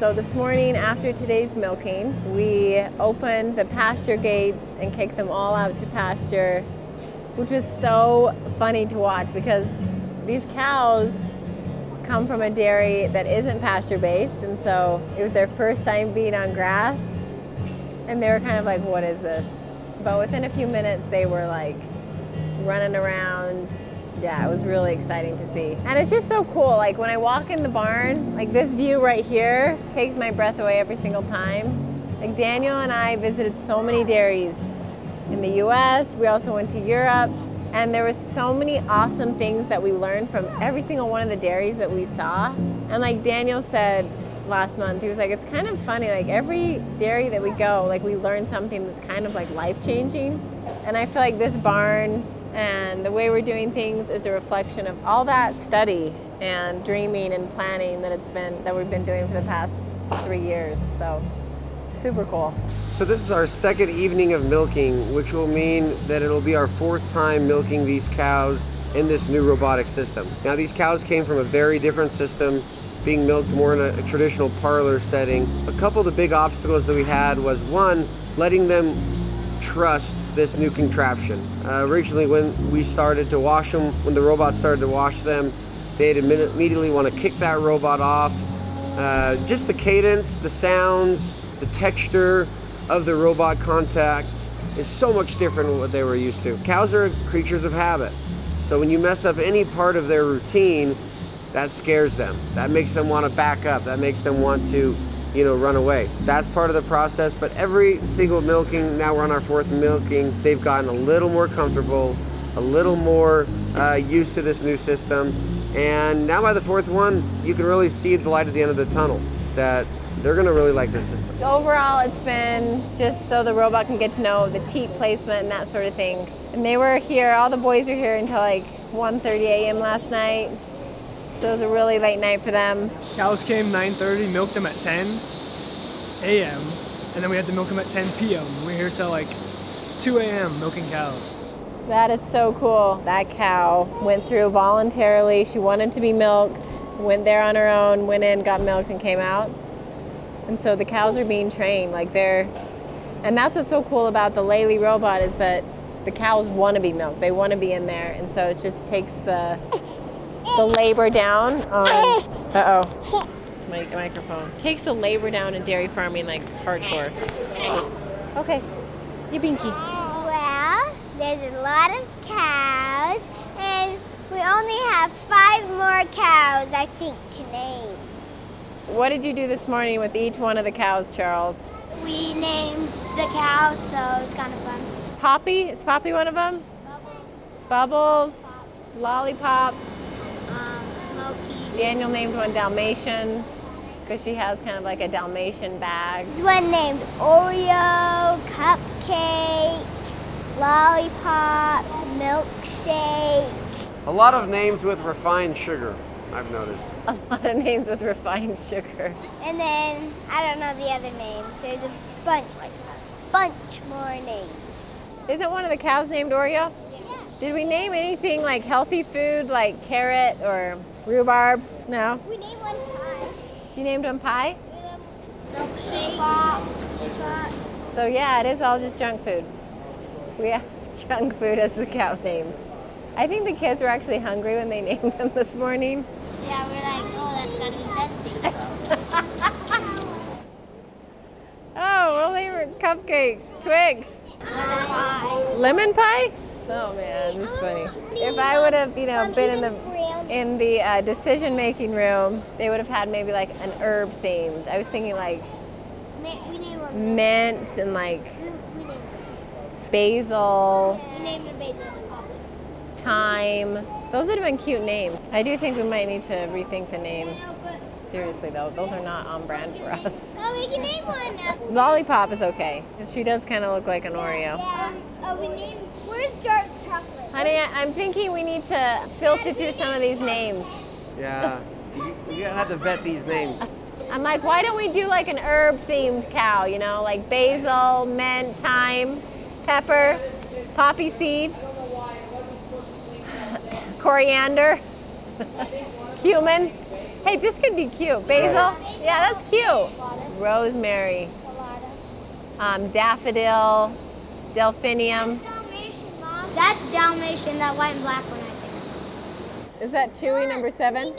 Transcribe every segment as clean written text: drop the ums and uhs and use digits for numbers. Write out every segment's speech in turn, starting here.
So this morning after today's milking, we opened the pasture gates and kicked them all out to pasture, which was so funny to watch because these cows come from a dairy that isn't pasture based, and so it was their first time being on grass, and they were kind of like, what is this? But within a few minutes they were like running around. Yeah, it was really exciting to see. And it's just so cool. Like when I walk in the barn, like this view right here takes my breath away every single time. Like Daniel and I visited so many dairies in the US. We also went to Europe. And there was so many awesome things that we learned from every single one of the dairies that we saw. And like Daniel said last month, he was like, it's kind of funny, like every dairy that we go, like we learn something that's kind of like life-changing. And I feel like this barn and the way we're doing things is a reflection of all that study and dreaming and planning that we've been doing for the past 3 years. So super cool. So this is our second evening of milking, which will mean that it'll be our fourth time milking these cows in this new robotic system. Now these cows came from a very different system, being milked more in a traditional parlor setting. A couple of the big obstacles that we had was one, letting them trust this new contraption. Originally when we started to wash them, when the robot started to wash them, they'd immediately want to kick that robot off. Just the cadence, the sounds, the texture of the robot contact is so much different than what they were used to. Cows are creatures of habit. So when you mess up any part of their routine, that scares them. That makes them want to back up. That makes them want to, run away. That's part of the process, but every single milking, now we're on our fourth milking, they've gotten a little more comfortable, a little more used to this new system. And now by the fourth one, you can really see the light at the end of the tunnel, that they're gonna really like this system. Overall, it's been just so the robot can get to know the teat placement and that sort of thing. And they were here, all the boys were here until like 1:30 a.m. last night. So it was a really late night for them. Cows came 9:30, milked them at 10 a.m. and then we had to milk them at 10 p.m. We were here till like 2 a.m. milking cows. That is so cool. That cow went through voluntarily. She wanted to be milked, went there on her own, went in, got milked, and came out. And so the cows are being trained and that's what's so cool about the Laylee robot is that the cows want to be milked. They want to be in there, and so it just takes the labor down on, my microphone. Takes the labor down in dairy farming like hardcore. Okay, you binky. Well, there's a lot of cows, and we only have 5 more cows, I think, to name. What did you do this morning with each one of the cows, Charles? We named the cows, so it was kind of fun. Poppy? Is Poppy one of them? Bubbles. Lollipops. Smokey. Daniel named one Dalmatian because she has kind of like a Dalmatian bag. There's one named Oreo, Cupcake, Lollipop, Milkshake. A lot of names with refined sugar, I've noticed. A lot of names with refined sugar. And then, I don't know the other names. There's a bunch more names. Isn't one of the cows named Oreo? Yeah. Did we name anything like healthy food like carrot or rhubarb? No? We named one pie. You named one pie? Milkshake. So yeah, it is all just junk food. We have junk food as the cow names. I think the kids were actually hungry when they named them this morning. Yeah, we're like, oh, that's gotta be Pepsi. Oh, well, they were cupcake, Twix. Lemon pie. Lemon pie? Oh man, this is funny. If I would have, been in the decision-making room, they would have had maybe like an herb themed. I was thinking like We named one mint and like We named basil, We named it basil also. thyme. Those would have been cute names. I do think we might need to rethink the names. Seriously though, those are not on brand for us. Oh, we can name one. Lollipop is okay. She does kind of look like an Oreo. We named. Where's dark chocolate? Honey, I'm thinking we need to filter through some of these names. Yeah, you have to vet these names. I'm like, why don't we do like an herb-themed cow, like basil, mint, thyme, pepper, poppy seed, coriander. Cumin. Hey, this could be cute. Basil. Yeah, that's cute. Rosemary. Daffodil. Delphinium. Dalmatian, Mom. That's Dalmatian, that white and black one, I think. Is that Chewy number 7? Mom.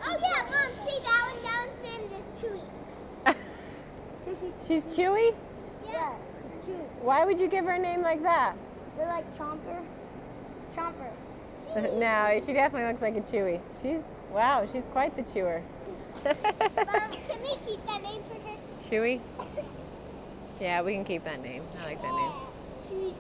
Oh yeah, Mom, see that one downstairs is Chewy. She's Chewy? Yeah, it's Chewy. Why would you give her a name like that? They're like Chomper. Chomper. No, she definitely looks like a Chewy. Wow, she's quite the chewer. Mom, can we keep that name for her? Chewy? Yeah, we can keep that name. I like that name. Chewy.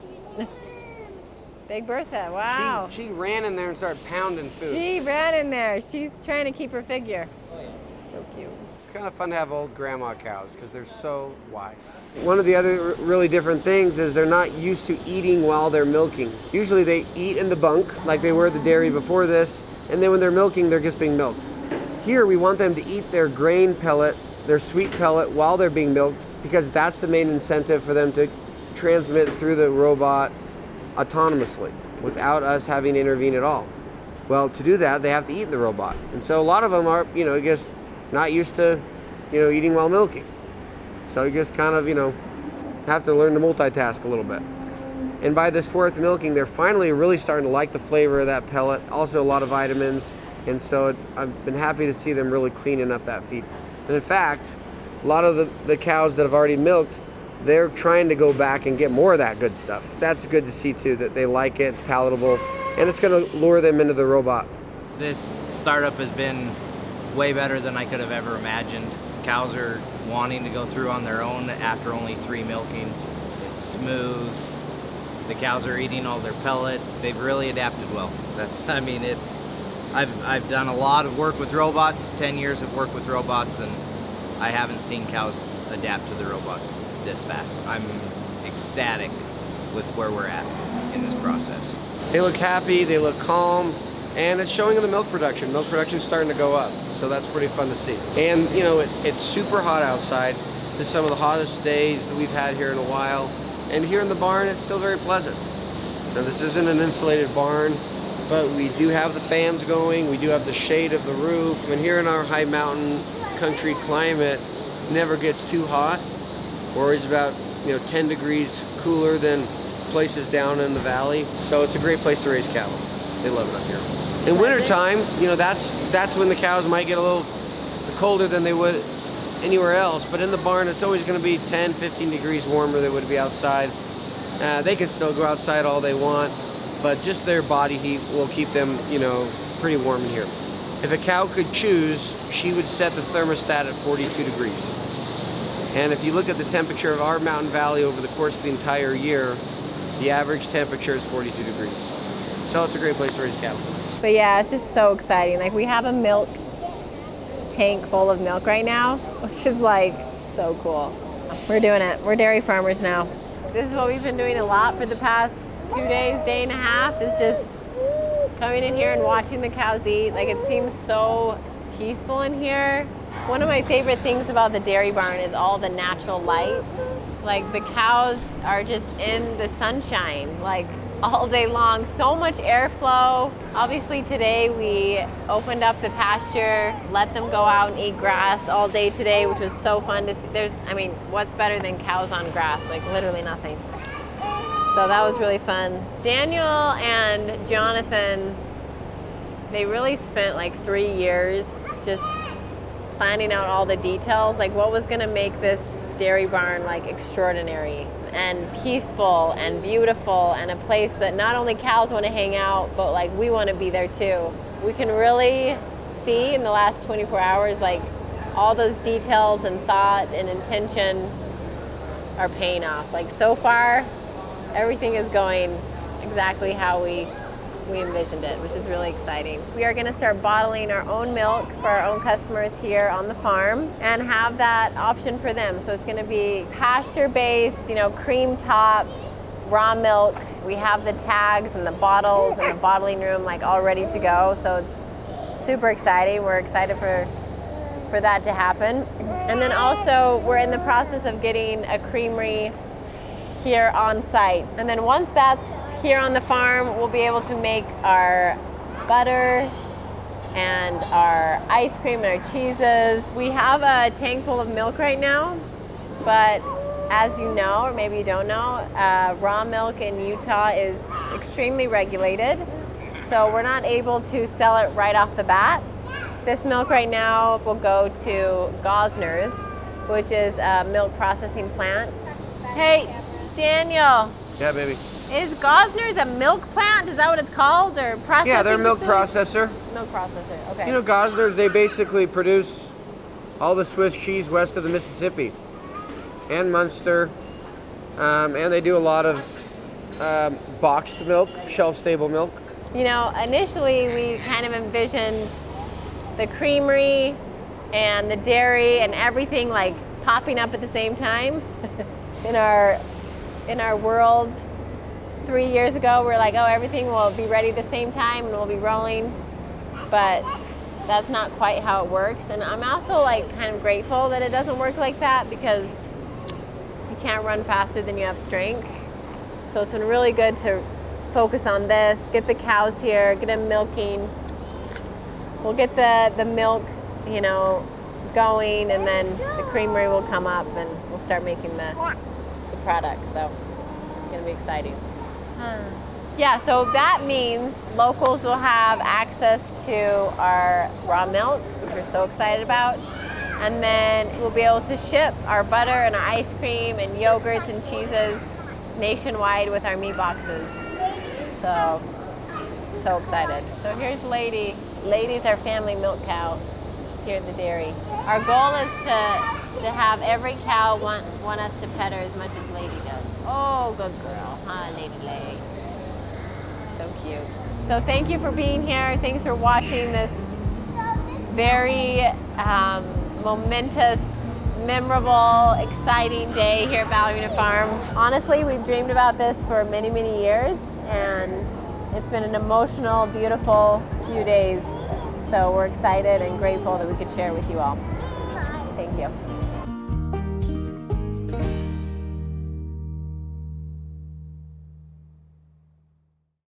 Big Bertha, wow. She ran in there and started pounding food. She ran in there. She's trying to keep her figure. Oh, yeah. So cute. It's kind of fun to have old grandma cows because they're so wise. One of the other really different things is they're not used to eating while they're milking. Usually they eat in the bunk like they were at the dairy before this, and then when they're milking, they're just being milked. Here we want them to eat their grain pellet, their sweet pellet while they're being milked, because that's the main incentive for them to transmit through the robot autonomously without us having to intervene at all. Well, to do that, they have to eat in the robot. And so a lot of them are, just not used to, eating while milking. So you just kind of, have to learn to multitask a little bit. And by this 4th milking, they're finally really starting to like the flavor of that pellet. Also a lot of vitamins. And so I've been happy to see them really cleaning up that feed. And in fact, a lot of the cows that have already milked, they're trying to go back and get more of that good stuff. That's good to see too, that they like it, it's palatable, and it's gonna lure them into the robot. This startup has been way better than I could have ever imagined. Cows are wanting to go through on their own after only 3 milkings. It's smooth. The cows are eating all their pellets. They've really adapted well. I've done a lot of work with robots, 10 years of work with robots, and I haven't seen cows adapt to the robots this fast. I'm ecstatic with where we're at in this process. They look happy, they look calm, and it's showing in the milk production. Milk production's starting to go up, so that's pretty fun to see. And it's super hot outside. This is some of the hottest days that we've had here in a while. And here in the barn, it's still very pleasant. Now this isn't an insulated barn, but we do have the fans going, we do have the shade of the roof, and here in our high mountain country climate, it never gets too hot. We're always about 10 degrees cooler than places down in the valley. So it's a great place to raise cattle. They love it up here. In wintertime, that's when the cows might get a little colder than they would anywhere else. But in the barn, it's always going to be 10, 15 degrees warmer than it would be outside. They can still go outside all they want, but just their body heat will keep them, pretty warm in here. If a cow could choose, she would set the thermostat at 42 degrees. And if you look at the temperature of our mountain valley over the course of the entire year, the average temperature is 42 degrees. So it's a great place to raise cattle. But yeah, it's just so exciting. Like, we have a milk tank full of milk right now, which is so cool. We're doing it. We're dairy farmers now. This is what we've been doing a lot for the past 2 days, day and a half, is just coming in here and watching the cows eat. It seems so peaceful in here. One of my favorite things about the dairy barn is all the natural light. The cows are just in the sunshine, all day long. So much airflow. Obviously today we opened up the pasture, let them go out and eat grass all day today, which was so fun to see. What's better than cows on grass? Literally nothing. So that was really fun. Daniel and Jonathan, they really spent 3 years just planning out all the details, what was gonna make this dairy barn extraordinary and peaceful and beautiful, and a place that not only cows want to hang out, but we want to be there too. We can really see in the last 24 hours all those details and thought and intention are paying off. So far, everything is going exactly how we envisioned it, which is really exciting. We are going to start bottling our own milk for our own customers here on the farm and have that option for them. So it's going to be pasture-based, cream top, raw milk. We have the tags and the bottles in the bottling room all ready to go. So it's super exciting. We're excited for that to happen. And then also we're in the process of getting a creamery here on site. And then once that's here on the farm, we'll be able to make our butter and our ice cream and our cheeses. We have a tank full of milk right now, but as you know, or maybe you don't know, raw milk in Utah is extremely regulated, so we're not able to sell it right off the bat. This milk right now will go to Gosner's, which is a milk processing plant. Hey, Daniel. Yeah, baby. Is Gosner's a milk plant? Is that what it's called? Or processing? Yeah, they're a milk facility? processor. Milk processor, okay. You know, Gosner's, they basically produce all the Swiss cheese west of the Mississippi and Munster. And they do a lot of boxed milk, shelf-stable milk. You know, initially we kind of envisioned the creamery and the dairy and everything like popping up at the same time in our world. 3 years ago, we're like, oh, everything will be ready at the same time and we'll be rolling, but that's not quite how it works. And I'm also like kind of grateful that it doesn't work like that, because you can't run faster than you have strength. So it's been really good to focus on this, get the cows here, get them milking. We'll get the milk, you know, going, and then the creamery will come up and we'll start making the product. So it's gonna be exciting. Yeah, so that means locals will have access to our raw milk, which we're so excited about. And then we'll be able to ship our butter and our ice cream and yogurts and cheeses nationwide with our meat boxes. So excited. So here's Lady. Lady's our family milk cow. She's here at the dairy. Our goal is to have every cow want us to pet her as much as Lady does. Oh, good girl, huh, Lady Lay? So cute. So thank you for being here. Thanks for watching this very momentous, memorable, exciting day here at Ballerina Farm. Honestly, we've dreamed about this for many, many years, and it's been an emotional, beautiful few days. So we're excited and grateful that we could share with you all. Thank you.